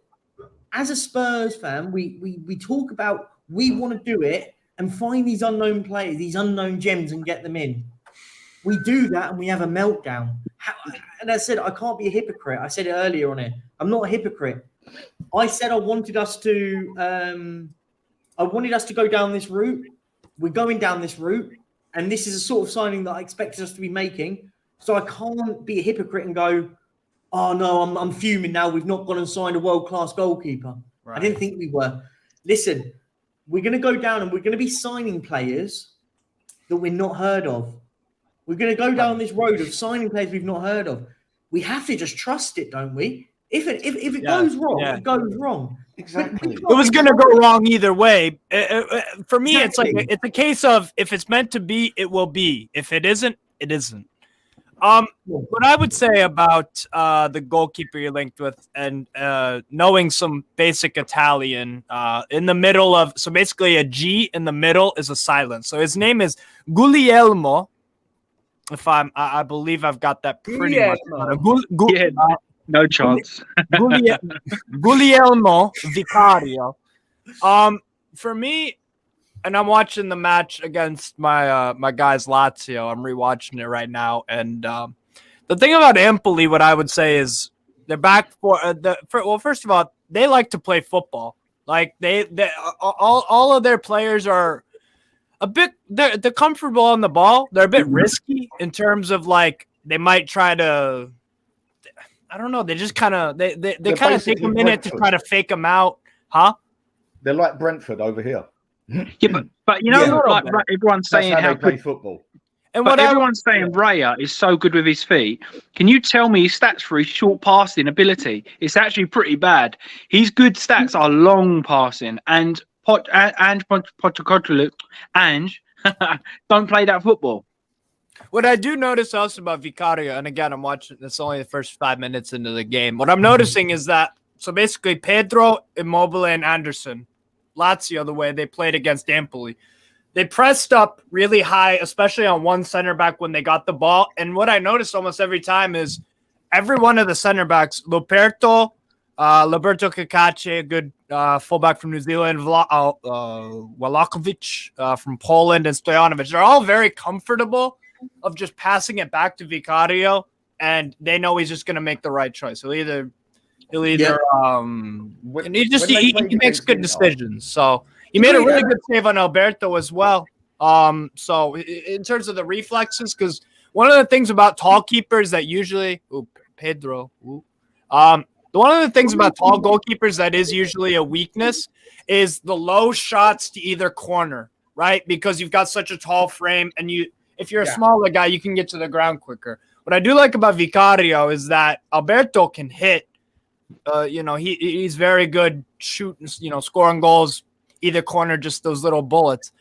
as a Spurs fan, we talk about we want to do it and find these unknown players, these unknown gems, and get them in. We do that and we have a meltdown. And I said, I can't be a hypocrite. I said it earlier on it. I'm not a hypocrite. I said I wanted us to go down this route. We're going down this route, and this is a sort of signing that I expected us to be making. So I can't be a hypocrite and go, oh no, I'm fuming now. We've not gone and signed a world-class goalkeeper. I didn't think we were. Listen, we're going to go down and we're going to be signing players that we're not heard of. We're going to go down this road of signing players we've not heard of. We have to just trust it, don't we? If it goes wrong, it goes wrong. Exactly. It was going to go wrong either way. For me, it's like it's a case of if it's meant to be, it will be. If it isn't, it isn't. What I would say about the goalkeeper you linked with and knowing some basic Italian in the middle of, so basically a G in the middle is a silence. So his name is Guglielmo. If I believe I've got that pretty much. No chance. Guglielmo Vicario. For me, and I'm watching the match against my my guys Lazio. I'm rewatching it right now, and the thing about Empoli, what I would say is they're back for well. First of all, they like to play football. Like they all of their players are a bit. They're comfortable on the ball. They're a bit risky in terms of like they might try to. I don't know. They just kind of they kind of take a minute to try to fake them out, huh? They're like Brentford over here. Yeah, but you know, like everyone's saying how they play football. And what everyone's saying, Raya is so good with his feet. Can you tell me his stats for his short passing ability? It's actually pretty bad. His good stats are long passing and Pochettino and don't play that football. What I do notice also about Vicario, and again, I'm watching this only the first 5 minutes into the game. What I'm noticing is that, so basically Pedro, Immobile, and Anderson, Lazio, the way they played against Empoli, they pressed up really high, especially on one center back when they got the ball. And what I noticed almost every time is every one of the center backs, Roberto Kakache, a good fullback from New Zealand, Walakovic from Poland, and Stojanovic, they're all very comfortable of just passing it back to Vicario, and they know he's just going to make the right choice. He'll either and he makes good decisions. So he made a really good save on Alberto as well. So in terms of the reflexes, because one of the things about tall keepers that usually one of the things about tall goalkeepers that is usually a weakness is the low shots to either corner, right? Because you've got such a tall frame, and if you're a smaller guy, you can get to the ground quicker. What I do like about Vicario is that Alberto can hit. He's very good shooting, scoring goals, either corner, just those little bullets.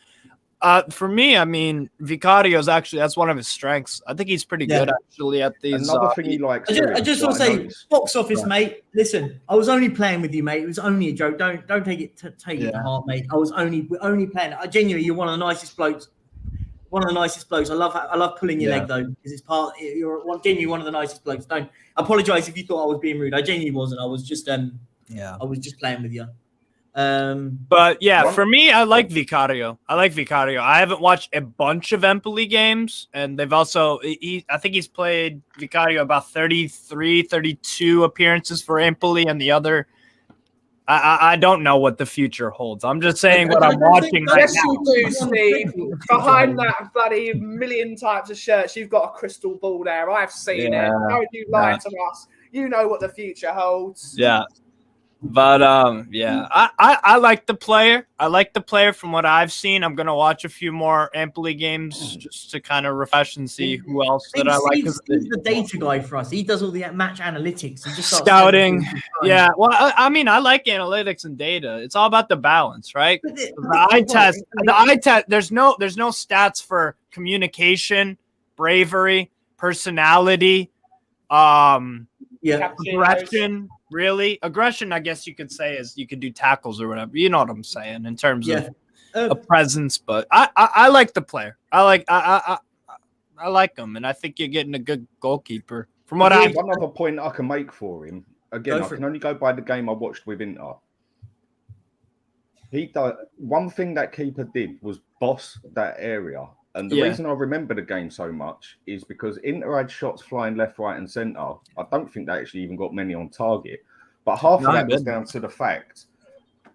For me, I mean, Vicario is actually, that's one of his strengths. I think he's pretty good actually at these. Another thing he likes. I just want to say, box office, mate. Listen, I was only playing with you, mate. It was only a joke. Don't take it to heart, mate. We're only playing. Genuinely, you're one of the nicest blokes. One of the nicest blokes. I love pulling your leg though, because it's you're genuinely one of the nicest blokes. Don't apologize if you thought I was being rude. I genuinely wasn't. I was just I was just playing with you. But yeah, for me, I like Vicario. I haven't watched a bunch of Empoli games, and they've also I think he's played Vicario about 33, 32 appearances for Empoli, and the other. I don't know what the future holds. I'm just saying what I'm watching right yes, now. you do, Steve. Behind that bloody million types of shirts, you've got a crystal ball there. I've seen it. How would you lie to us? You know what the future holds. Yeah. But I like the player. I like the player from what I've seen. I'm gonna watch a few more Empoli games just to kind of refresh and see who else that I like. He's the data guy for us. He does all the match analytics. He just scouting. Yeah. Well, I mean, I like analytics and data. It's all about the balance, right? The eye test. There's no stats for communication, bravery, personality, aggression. Really, aggression, I guess you could say, is you could do tackles or whatever. You know what I'm saying in terms of a presence. But I like the player. I like him, and I think you're getting a good goalkeeper. From what one other point I can make for him. Again, I can only go by the game I watched with Inter. One thing that keeper did was boss that area. And the reason I remember the game so much is because Inter had shots flying left, right, and centre. I don't think they actually even got many on target. But half of that was down to the fact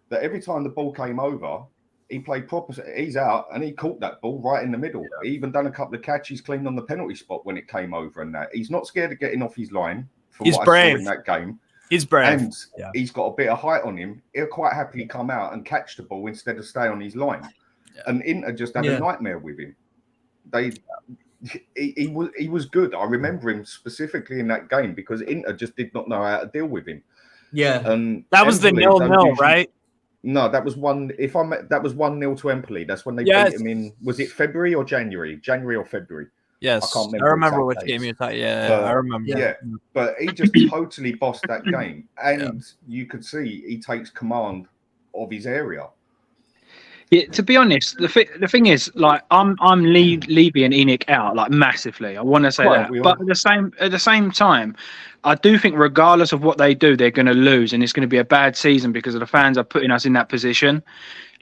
that every time the ball came over, he played proper. He's out and he caught that ball right in the middle. He even done a couple of catches clean on the penalty spot when it came over and that. He's not scared of getting off his line. He's brave in that game. He's brave. And he's got a bit of height on him. He'll quite happily come out and catch the ball instead of stay on his line. Yeah. And Inter just had a nightmare with him. He was good. I remember him specifically in that game because Inter just did not know how to deal with him. Yeah. That was the 0-0, right? No, that was 1-0 to Empoli. That's when they beat him in. Was it February or January? January or February? Yes, I remember which game you thought. Yeah, I remember. Yeah, but he just totally bossed that game, and you could see he takes command of his area. Yeah, to be honest, the thing is, like, I'm leaving ENIC out like massively. I want to say that, but at the same time, I do think regardless of what they do, they're going to lose, and it's going to be a bad season because of the fans are putting us in that position.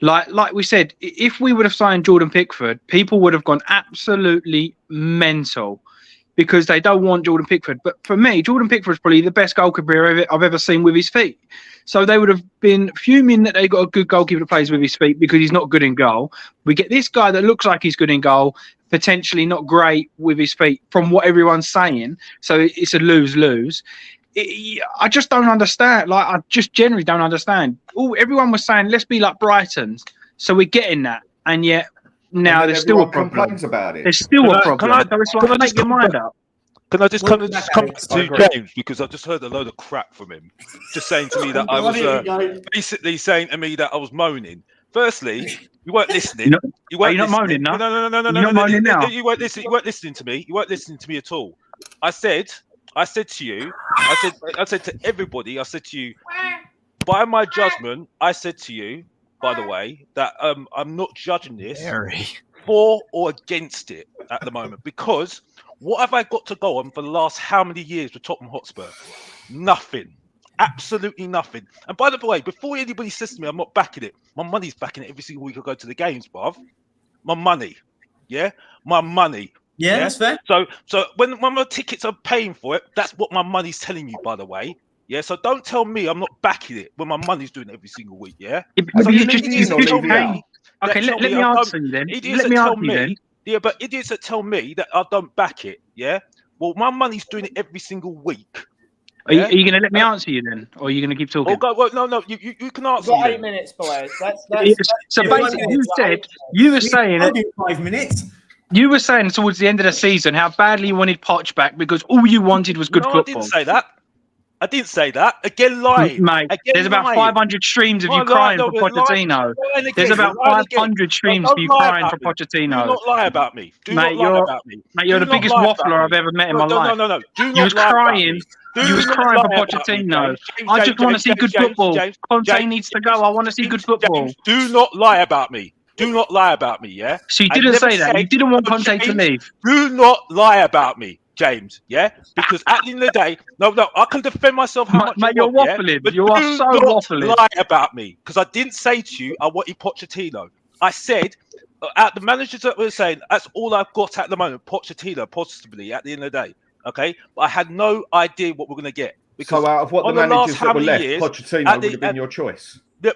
Like we said, if we would have signed Jordan Pickford, people would have gone absolutely mental because they don't want Jordan Pickford. But for me, Jordan Pickford is probably the best goalkeeper I've ever seen with his feet. So they would have been fuming that they got a good goalkeeper that plays with his feet because he's not good in goal. We get this guy that looks like he's good in goal, potentially not great with his feet from what everyone's saying. So it's a lose-lose. I just don't understand. Like, I just generally don't understand. Everyone was saying, let's be like Brighton. So we're getting that. And yet now there's still a problem. Complains about it. There's still a problem. So it's like, make your mind up. Can I just come to James, because I just heard a load of crap from him, just saying to me that I was basically saying to me that I was moaning. Firstly, you weren't listening. You weren't not moaning now? No. You're not moaning now? You weren't listening to me. You weren't listening to me at all. I said to you, I said to everybody, I said to you, by my judgment, I said to you, by the way, that I'm not judging this for or against it at the moment, because what have I got to go on for the last how many years with Tottenham Hotspur? Nothing. Absolutely nothing. And by the way, before anybody says to me I'm not backing it, my money's backing it every single week I go to the games, bruv. My money. Yeah? My money. Yeah, that's fair. So when my tickets are paying for it, that's what my money's telling you, by the way. Yeah, so don't tell me I'm not backing it when my money's doing it every single week, yeah? So okay, let me answer you then. Let me answer you then. Yeah, but idiots that tell me that I don't back it, yeah? Well, my money's doing it every single week. Are you going to let me answer you then? Or are you going to keep talking? Oh, well, no, you can answer me. 8 minutes, boys. So basically, you were saying... I'll do 5 minutes. You were saying towards the end of the season how badly you wanted Poch back because all you wanted was good football. I didn't say that. Again, lying. Mate, there's about 500 streams of you crying for Pochettino. There's about 500 streams of you crying for Pochettino. Do not lie about me. Mate, you're the biggest waffler I've ever met in my life. No. You was crying. You was crying for Pochettino. I just want to see good football. Conte needs to go. I want to see good football. Do not lie about me. Do not lie about me, yeah? So you didn't say that. You didn't want Conte to leave. Do not lie about me, James, yeah? Because at the end of the day, no, I can defend myself how much mate, you're waffling. But you are so waffling. Do not lie about me, because I didn't say to you I wanted Pochettino. I said, at the managers that were saying, that's all I've got at the moment, Pochettino, possibly, at the end of the day, okay? But I had no idea what we're going to get. Because so out of what the managers that were left, Pochettino would have been your choice. Yeah,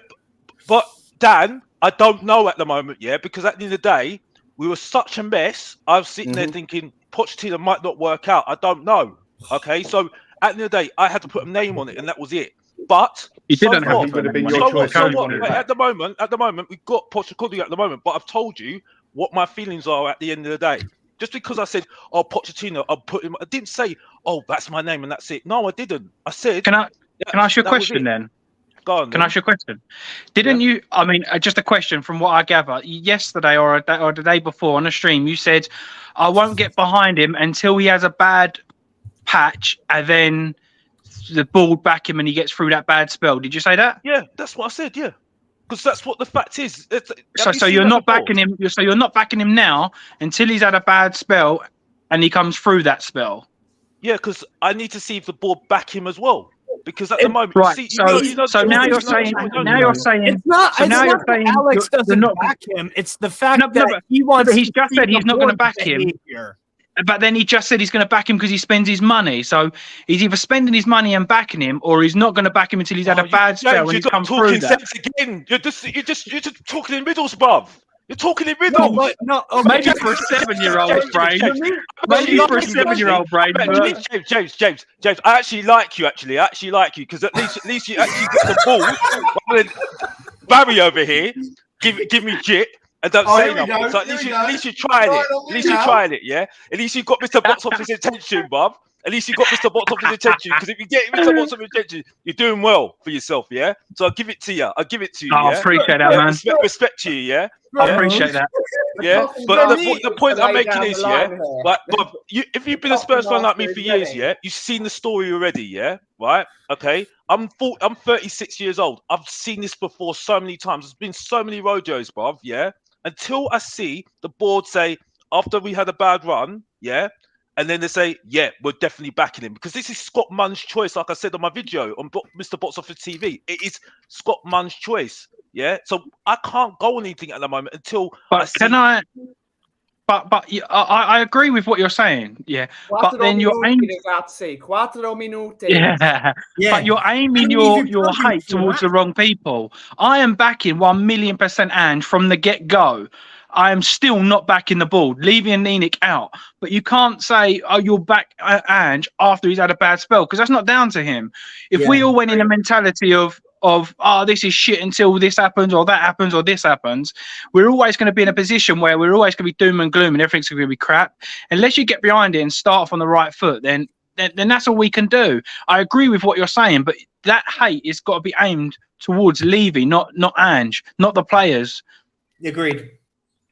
but Dan, I don't know at the moment, yeah, because at the end of the day, we were such a mess. I was sitting there thinking Pochettino might not work out. I don't know. Okay, so at the end of the day, I had to put a name on it, and that was it. But you didn't have to put a name on it. At the moment, we've got Pochettino at the moment. But I've told you what my feelings are at the end of the day. Just because I said, "Oh, Pochettino," I'll put him. I didn't say, "Oh, that's my name and that's it." No, I didn't. I said, "Can I ask you a question then?" Can I ask you a question? Didn't you? I mean, just a question from what I gather. Yesterday or the day before on a stream, you said, "I won't get behind him until he has a bad patch, and then the ball back him and he gets through that bad spell." Did you say that? Yeah, that's what I said. Yeah, because that's what the fact is. So you're not backing him. So you're not backing him now until he's had a bad spell and he comes through that spell. Yeah, because I need to see if the ball back him as well. Because at the moment, right? See, so now you're saying it's not. So now you're saying Alex doesn't back him. It's the fact that he wants. He's just said he's not going to back him. But then he just said he's going to back him because he spends his money. So he's either spending his money and backing him, or he's not going to back him until he's had a bad spell and he's come through that. Again. You're just talking in riddles, bruv. You're talking in riddles. Maybe for a 7-year-old brain. Maybe for a 7-year-old brain. James, I actually like you. Because at least you actually got the balls. Rather than Barry over here, give me jip and don't say nothing. So at least you tried it. At least you tried it, yeah. At least you got Mr. Box Office attention, bruv. At least you got Mr. Box Office attention. Because if you get Mr. Box Office attention, you're doing well for yourself, yeah. So I'll give it to you. I appreciate that, man. Respect to you, yeah. I appreciate that. Yeah, but the point I'm making is, but if you've been a Spurs fan like me for years, yeah, you've seen the story already, yeah, right? Okay, I'm 36 years old. I've seen this before so many times. There's been so many rodeos, bruv, yeah. Until I see the board say after we had a bad run, yeah, and then they say, yeah, we're definitely backing him because this is Scott Munn's choice. Like I said on my video on Mr. Box Office TV, it is Scott Munn's choice. Yeah, so I can't go on anything at the moment until. But I agree with what you're saying. Yeah, but then you're aiming. Yeah, but you're aiming your hate towards the wrong people. I am backing 1,000,000% Ange from the get go. I am still not backing the board, leaving Enoch out. But you can't say, "Oh, you'll back Ange after he's had a bad spell," because that's not down to him. If we all went in a mentality of this is shit until this happens or that happens or this happens, we're always going to be in a position where we're always going to be doom and gloom and everything's going to be crap. Unless you get behind it and start off on the right foot, then that's all we can do. I agree with what you're saying, but that hate has got to be aimed towards Levy, not Ange, not the players. Agreed.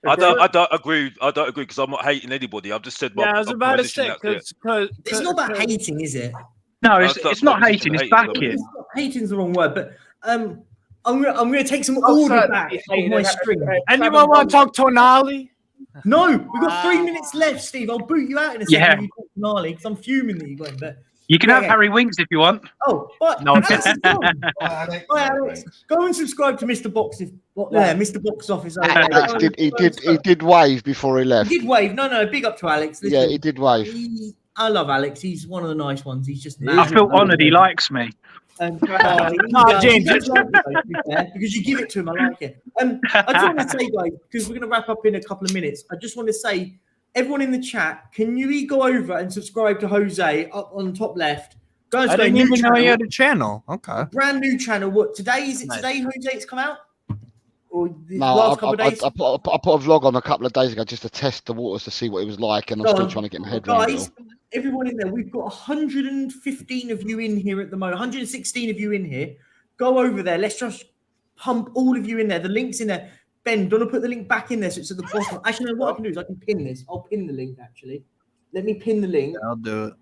I don't agree because I'm not hating anybody. I've just said I was about to say it's not about hating, is it? No, it's not hating. It's backing. Hating's the wrong word, but I'm going to take some order back on my string. Anyone want to talk Tonali? No, we've got 3 minutes left, Steve. I'll boot you out in a second. You talk Tonali because I'm fuming that you went, but. You can have Harry Winks if you want. Oh, but no. Alex, go and subscribe to Mr. Box. Mr. Box Office. Alex he did wave before he left. He did wave. No, big up to Alex. Listen, yeah, he did wave. I love Alex. He's one of the nice ones. He's just. I feel honoured. He likes me. James, because you give it to him. I like it. I just want to say, guys, because we're going to wrap up in a couple of minutes. I just want to say. Everyone in the chat, can you go over and subscribe to Jose up on top left? Guys, I didn't even know he had a channel. Okay. Brand new channel. What today is it? Nice. Today, Jose, it's come out? Or the no, last couple of days? I put a vlog on a couple of days ago just to test the waters to see what it was like, and I'm still trying to get my head around it. Guys, everyone in there, we've got 115 of you in here at the moment, 116 of you in here. Go over there. Let's just pump all of you in there. The link's in there. Ben, do you want to put the link back in there so it's at the bottom? Actually, no, what I can do is I can pin this. I'll pin the link, actually. Let me pin the link. I'll do it.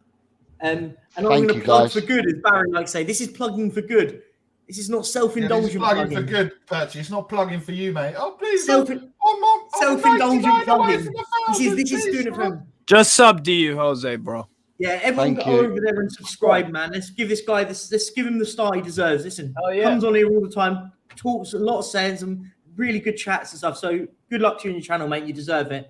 And I'm going to plug for good, as Barry likes to say. This is plugging for good. This is not self-indulgent plugging. For good, Perchy. It's not plugging for you, mate. Oh, please. Self-indulgent plugging. This is doing it for him. Just sub to you, Jose, bro. Yeah, everyone go over there and subscribe, man. Let's give this guy this. Let's give him the star he deserves. Listen, comes on here all the time, talks a lot of sense and really good chats and stuff. So good luck to you on your channel, mate. You deserve it.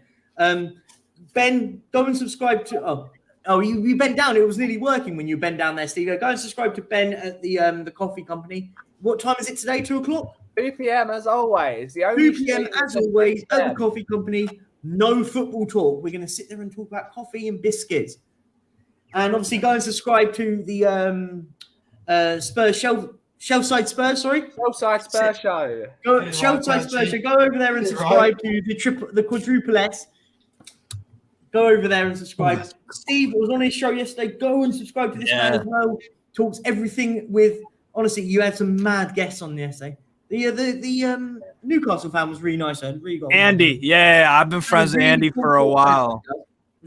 Ben, go and subscribe to. Oh, you bent down. It was nearly working when you bent down there, Steve. Go and subscribe to Ben at the coffee company. What time is it today? 2 o'clock. 2 p.m. as always. 2 p.m. as always at the coffee company. No football talk. We're going to sit there and talk about coffee and biscuits. And obviously, go and subscribe to the Spurs Shellside Spurs. Sorry, Shellside Spurs show. Shellside Spurs show. Go over there and subscribe to the quadruple S. Go over there and subscribe. Steve was on his show yesterday. Go and subscribe to this man as well. Talks everything with. Honestly, you had some mad guests on yesterday. The Newcastle fan was really nice. Really got Andy, I've been friends with Andy for a while.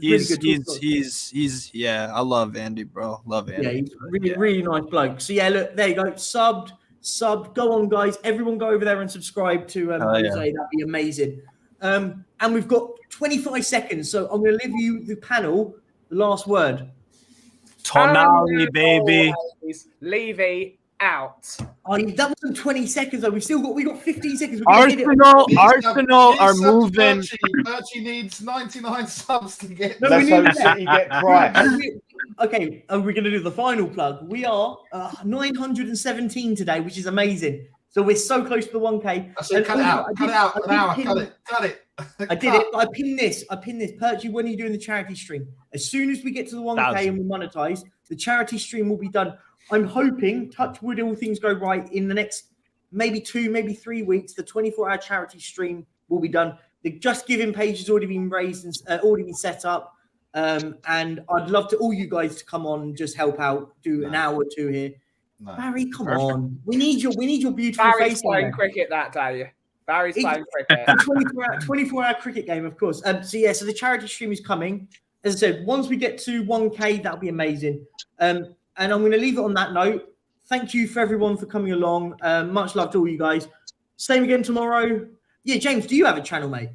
He's I love Andy, bro. Love Andy. Yeah, he's really nice bloke. So yeah, look, there you go. Subbed. Go on, guys. Everyone go over there and subscribe to Jose. That'd be amazing. And we've got 25 seconds, so I'm going to leave you the panel. The last word. Tonali, baby. Levy out. That wasn't 20 seconds though. We got 15 seconds. Arsenal are moving. Perchy needs 99 subs to get. No, let's hope City get Christ. Okay, and we're going to do the final plug. We are 917 today, which is amazing. So we're so close to the 1K. I said, cut it out. Cut it out. An hour. Cut it. I did it. But I pinned this. Perchy, when are you doing the charity stream? As soon as we get to the 1K and we monetize, the charity stream will be done. I'm hoping, touch wood, all things go right, in the next maybe 2, maybe 3 weeks, the 24-hour charity stream will be done. The Just Giving page has already been raised and already been set up. And I'd love to all you guys to come on and just help out, do an hour or 2 here. No. Barry, come on. We need your beautiful Barry's face. playing cricket that day. Barry's playing cricket. 24-hour cricket game, of course. So the charity stream is coming. As I said, once we get to 1K, that'll be amazing. And I'm going to leave it on that note. Thank you for everyone for coming along. Much love to all you guys. Same again tomorrow. Yeah, James, do you have a channel, mate?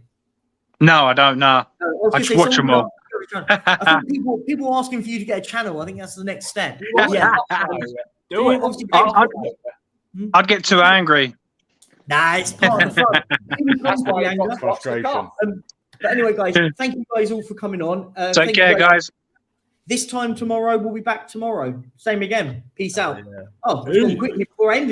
No, I don't know. I just watch them all. I think people are asking for you to get a channel. I think that's the next step. Do it. I'd get too angry. Nah, it's part of the fun. That's why frustration. But anyway, guys, thank you guys all for coming on. Take care, guys. This time tomorrow, we'll be back tomorrow. Same again. Peace out. Oh, it's gone quickly before I ended it.